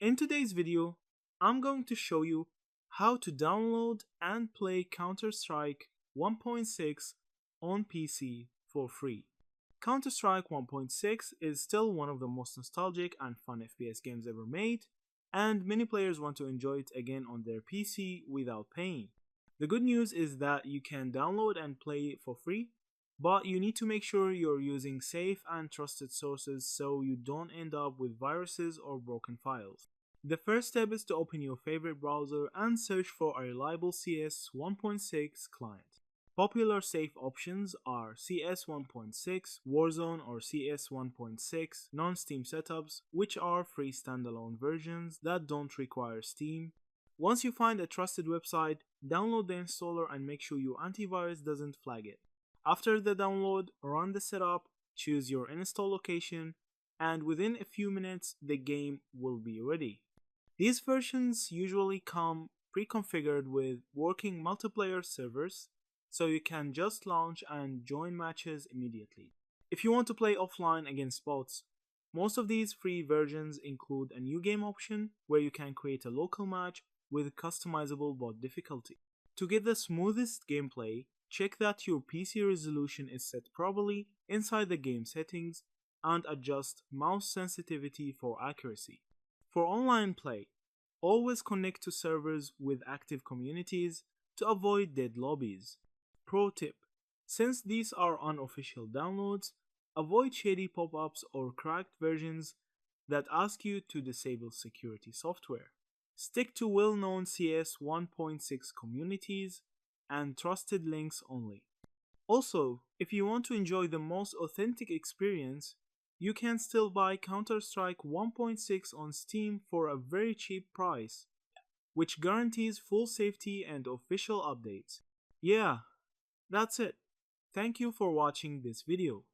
In today's video, I'm going to show you how to download and play Counter-Strike 1.6 on PC for free. Counter-Strike 1.6 is still one of the most nostalgic and fun FPS games ever made, and many players want to enjoy it again on their PC without paying. The good news is that you can download and play it for free, but you need to make sure you're using safe and trusted sources so you don't end up with viruses or broken files. The first step is to open your favorite browser and search for a reliable CS 1.6 client. Popular safe options are CS 1.6, Warzone, or CS 1.6 non-Steam setups, which are free standalone versions that don't require Steam. Once you find a trusted website, download the installer and make sure your antivirus doesn't flag it. After the download, run the setup, choose your install location, and within a few minutes the game will be ready. These versions usually come pre-configured with working multiplayer servers, so you can just launch and join matches immediately. If you want to play offline against bots, most of these free versions include a new game option where you can create a local match with customizable bot difficulty. To get the smoothest gameplay, check that your PC resolution is set properly inside the game settings and adjust mouse sensitivity for accuracy. For online play, always connect to servers with active communities to avoid dead lobbies. Pro tip: since these are unofficial downloads, avoid shady pop ups or cracked versions that ask you to disable security software. Stick to well known CS 1.6 communities and trusted links only. Also, if you want to enjoy the most authentic experience, you can still buy Counter-Strike 1.6 on Steam for a very cheap price, which guarantees full safety and official updates. Yeah, that's it. Thank you for watching this video.